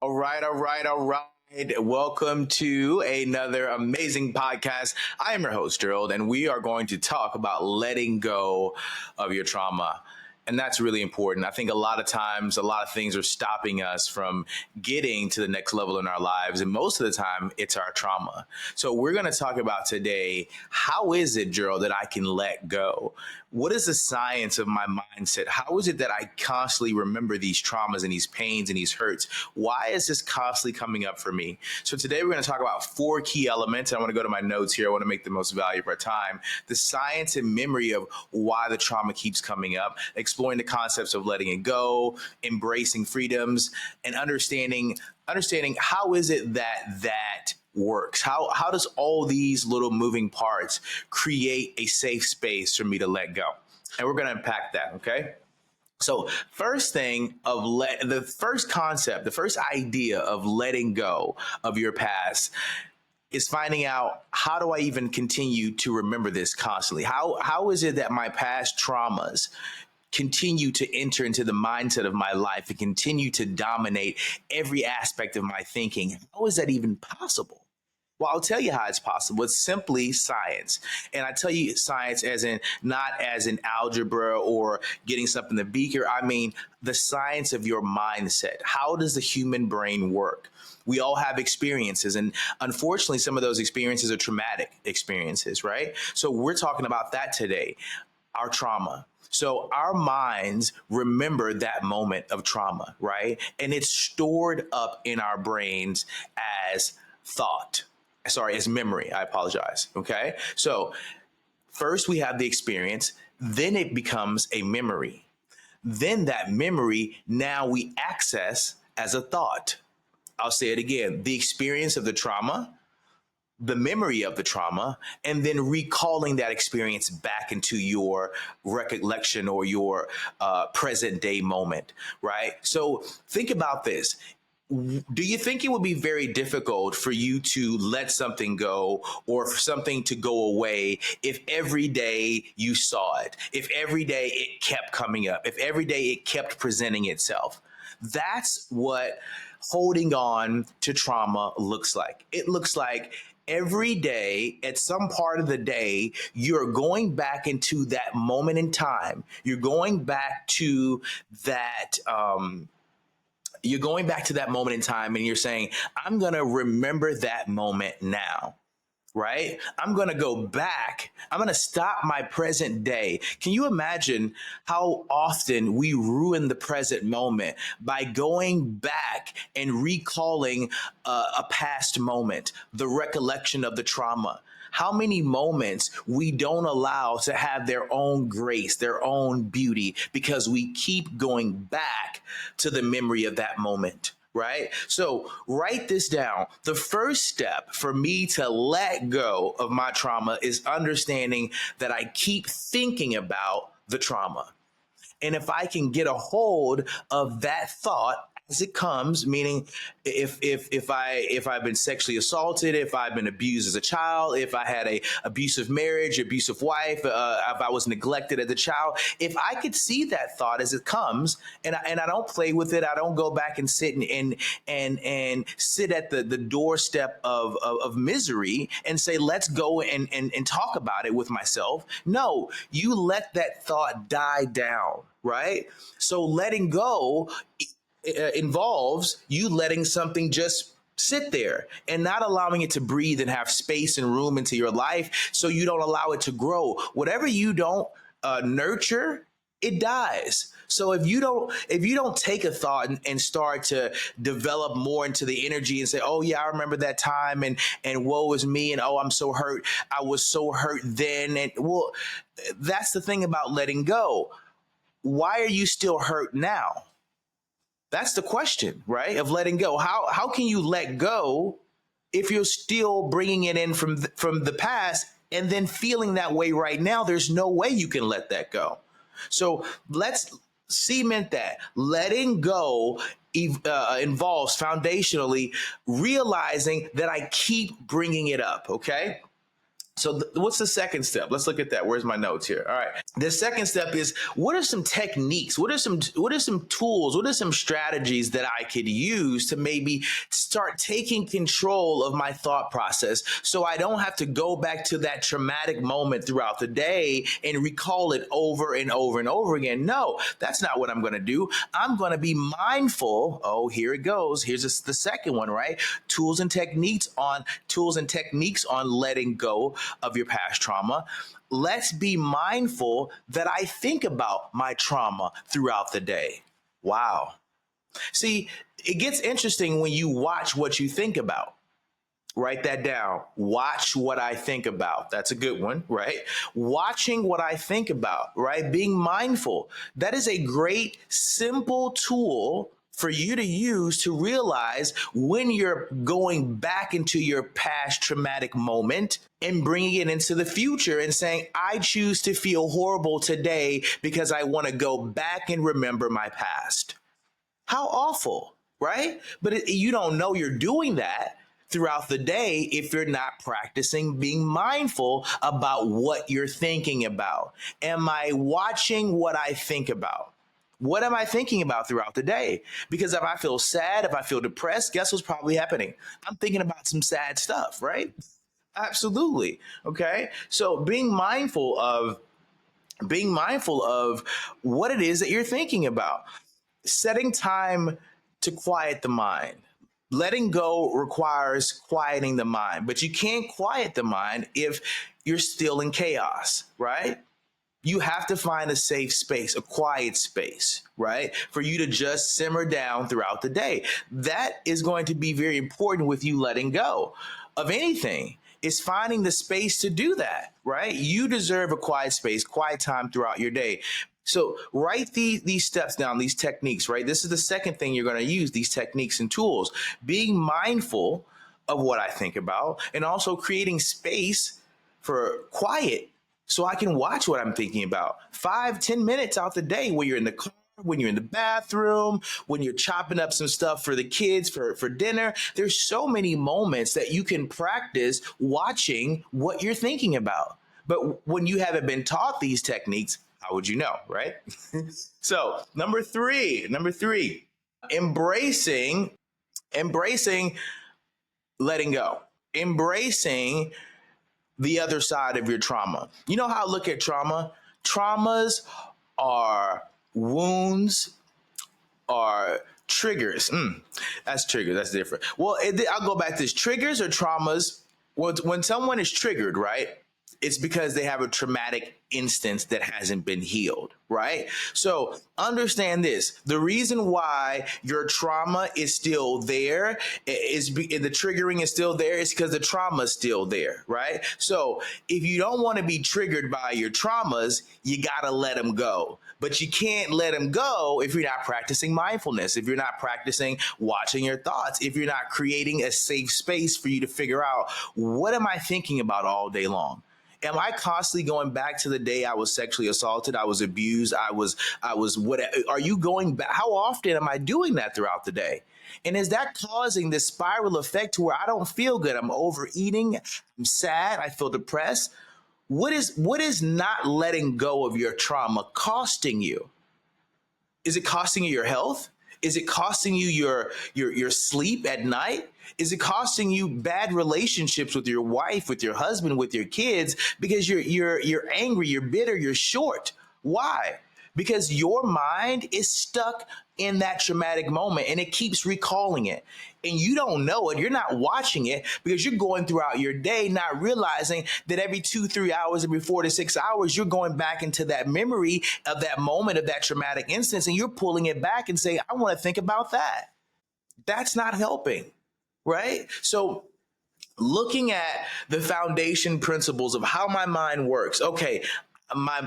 All right. Welcome to another amazing podcast. I am your host, Gerald, and we are going to talk about letting go of your trauma. And that's really important. I think a lot of times, a lot of things are stopping us from getting to the next level in our lives. And most of the time, it's our trauma. So, we're going to talk about today how is it, Gerald, that I can let go? What is the science of my mindset? How is it that I constantly remember these traumas and these pains and these hurts? Why is this constantly coming up for me? So today we're going to talk about four key elements. I want to go to my notes here. I want to make the most value of our time. The science and memory of why the trauma keeps coming up, exploring the concepts of letting it go, embracing freedoms, and understanding how is it that works? How does all these little moving parts create a safe space for me to let go? And we're going to unpack that, okay? So, first thing the first concept, the first idea of letting go of your past is finding out, how do I even continue to remember this constantly? How is it that my past traumas continue to enter into the mindset of my life and continue to dominate every aspect of my thinking? How is that even possible? Well, I'll tell you how it's possible. It's simply science. And I tell you science as in not as in algebra or getting something in the beaker. I mean the science of your mindset. How does the human brain work? We all have experiences, and unfortunately, some of those experiences are traumatic experiences, right? So we're talking about that today, our trauma. So our minds remember that moment of trauma, right? And it's stored up in our brains as thought. Sorry, as memory. I apologize. Okay. So first we have the experience, then it becomes a memory. Then that memory now we access as a thought. I'll say it again, the experience of the trauma, the memory of the trauma, and then recalling that experience back into your recollection or your present day moment, right? So think about this. Do you think it would be very difficult for you to let something go or for something to go away if every day you saw it, if every day it kept coming up, if every day it kept presenting itself? That's what holding on to trauma looks like. It looks like every day, at some part of the day, you're going back into that moment in time. You're going back to that. You're going back to that moment in time and you're saying, I'm going to remember that moment now, right? I'm going to go back. I'm going to stop my present day. Can you imagine how often we ruin the present moment by going back and recalling a past moment, the recollection of the trauma? How many moments we don't allow to have their own grace, their own beauty, because we keep going back to the memory of that moment, right? So write this down. The first step for me to let go of my trauma is understanding that I keep thinking about the trauma. And if I can get a hold of that thought as it comes, meaning if I've been sexually assaulted, if I've been abused as a child, if I had a abusive marriage, abusive wife, if I was neglected as a child, if I could see that thought as it comes, and I don't play with it, I don't go back and sit and sit at the doorstep of misery and say, let's go and talk about it with myself. No, you let that thought die down, right? So letting go involves you letting something just sit there and not allowing it to breathe and have space and room into your life, so you don't allow it to grow. Whatever you don't nurture, it dies. So if you don't take a thought and start to develop more into the energy and say, oh yeah, I remember that time and woe is me, and oh, I'm so hurt, I was so hurt then, and well, that's the thing about letting go. Why are you still hurt now? That's the question, right? Of letting go. How can you let go if you're still bringing it in from the past and then feeling that way right now? There's no way you can let that go. So let's cement that. Letting go involves foundationally realizing that I keep bringing it up. Okay. So what's the second step? Let's look at that. Where's my notes here? All right. The second step is, what are some techniques? What are some tools? What are some strategies that I could use to maybe start taking control of my thought process so I don't have to go back to that traumatic moment throughout the day and recall it over and over and over again? No, that's not what I'm going to do. I'm going to be mindful. Oh, here it goes. Here's the second one, right? Tools and techniques on letting go of your past trauma. Let's be mindful that I think about my trauma throughout the day. Wow. See, it gets interesting when you watch what you think about. Write that down. Watch what I think about. That's a good one, right? Watching what I think about, right? Being mindful. That is a great, simple tool for you to use to realize when you're going back into your past traumatic moment and bringing it into the future and saying, I choose to feel horrible today because I want to go back and remember my past. How awful, right? But you don't know you're doing that throughout the day if you're not practicing being mindful about what you're thinking about. Am I watching what I think about? What am I thinking about throughout the day? Because if I feel sad, if I feel depressed, guess what's probably happening? I'm thinking about some sad stuff, right? Absolutely. Okay. So being mindful of what it is that you're thinking about. Setting time to quiet the mind. Letting go requires quieting the mind, but you can't quiet the mind if you're still in chaos, right? You have to find a safe space, a quiet space, right? For you to just simmer down throughout the day. That is going to be very important with you letting go of anything. Is finding the space to do that, right? You deserve a quiet space, quiet time throughout your day. So write these steps down, these techniques, right? This is the second thing you're going to use, these techniques and tools. Being mindful of what I think about and also creating space for quiet so I can watch what I'm thinking about. 5-10 minutes out the day when you're in the car, when you're in the bathroom, when you're chopping up some stuff for the kids for dinner. There's so many moments that you can practice watching what you're thinking about. But when you haven't been taught these techniques, how would you know, right? So number three, embracing letting go, embracing the other side of your trauma. You know how I look at trauma? Traumas are wounds, are triggers. That's trigger. That's different. Well, I'll go back to this. Triggers or traumas. When someone is triggered, right? It's because they have a traumatic instance that hasn't been healed, right? So understand this. The reason why your trauma is still there the triggering is still there is because the trauma is still there, right? So if you don't want to be triggered by your traumas, you got to let them go. But you can't let them go if you're not practicing mindfulness, if you're not practicing watching your thoughts, if you're not creating a safe space for you to figure out, what am I thinking about all day long? Am I constantly going back to the day I was sexually assaulted, I was abused, what are you going back? How often am I doing that throughout the day? And is that causing this spiral effect to where I don't feel good? I'm overeating, I'm sad, I feel depressed. What is not letting go of your trauma costing you? Is it costing you your health? Is it costing you your sleep at night? Is it costing you bad relationships with your wife, with your husband, with your kids because you're angry, you're bitter, you're short? Why? Because your mind is stuck in that traumatic moment and it keeps recalling it. And you don't know it. You're not watching it because you're going throughout your day, not realizing that every 2-3 hours, every 4 to 6 hours, you're going back into that memory of that moment of that traumatic instance and you're pulling it back and saying, I want to think about that. That's not helping, right? So looking at the foundation principles of how my mind works. Okay,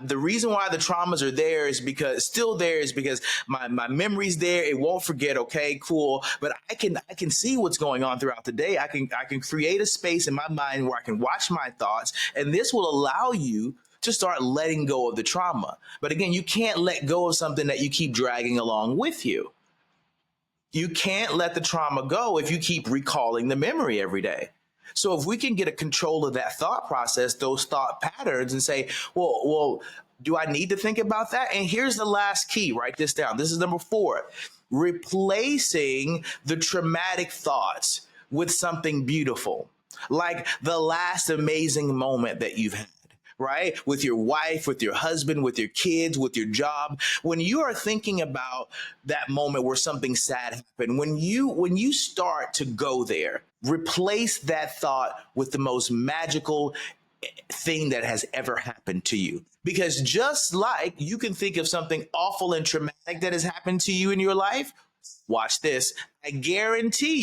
the reason why the traumas are there is because my memory's there. It won't forget. Okay, cool. But I can see what's going on throughout the day. I can create a space in my mind where I can watch my thoughts, and this will allow you to start letting go of the trauma. But again, you can't let go of something that you keep dragging along with you. You can't let the trauma go if you keep recalling the memory every day. So if we can get a control of that thought process, those thought patterns, and say, well, do I need to think about that? And here's the last key. Write this down. This is number 4. Replacing the traumatic thoughts with something beautiful, like the last amazing moment that you've had, right? With your wife, with your husband, with your kids, with your job. When you are thinking about that moment where something sad happened, when you start to go there, replace that thought with the most magical thing that has ever happened to you. Because just like you can think of something awful and traumatic that has happened to you in your life, watch this. I guarantee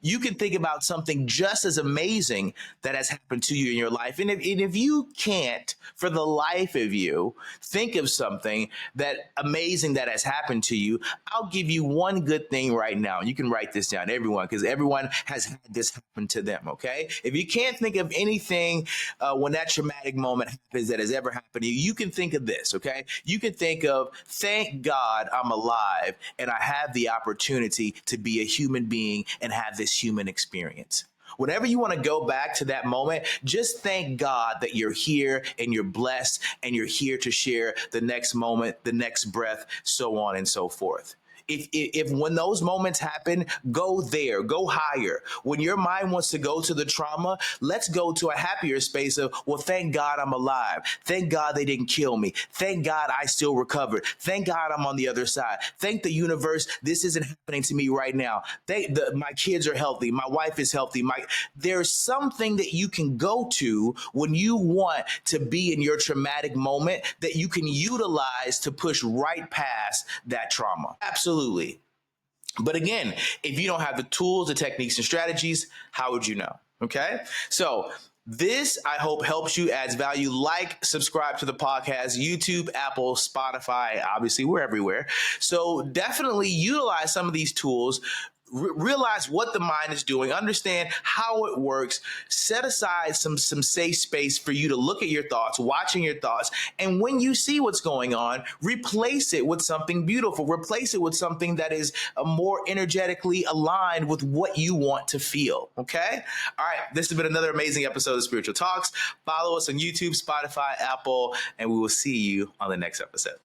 you can think about something just as amazing that has happened to you in your life. And if you can't, for the life of you, think of something that amazing that has happened to you, I'll give you one good thing right now. You can write this down, everyone, because everyone has had this happen to them, okay? If you can't think of anything when that traumatic moment happens that has ever happened to you, you can think of this, okay? You can think of, thank God I'm alive and I have the opportunity to be a human being and have this human experience. Whenever you want to go back to that moment, just thank God that you're here and you're blessed and you're here to share the next moment, the next breath, so on and so forth. If when those moments happen, go there, go higher. When your mind wants to go to the trauma, let's go to a happier space of, well, thank God I'm alive. Thank God they didn't kill me. Thank God I still recovered. Thank God I'm on the other side. Thank the universe this isn't happening to me right now. My kids are healthy. My wife is healthy. There's something that you can go to when you want to be in your traumatic moment that you can utilize to push right past that trauma. Absolutely. But again, if you don't have the tools, the techniques, and strategies, how would you know? Okay. So this, I hope, helps you, adds value. Like, subscribe to the podcast, YouTube, Apple, Spotify. Obviously, we're everywhere. So definitely utilize some of these tools. Realize what the mind is doing, understand how it works, set aside some safe space for you to look at your thoughts, watching your thoughts, and when you see what's going on, replace it with something beautiful, replace it with something that is more energetically aligned with what you want to feel. Okay. All right, this has been another amazing episode of Spiritual Talks. Follow us on YouTube, Spotify, Apple, and we will see you on the next episode.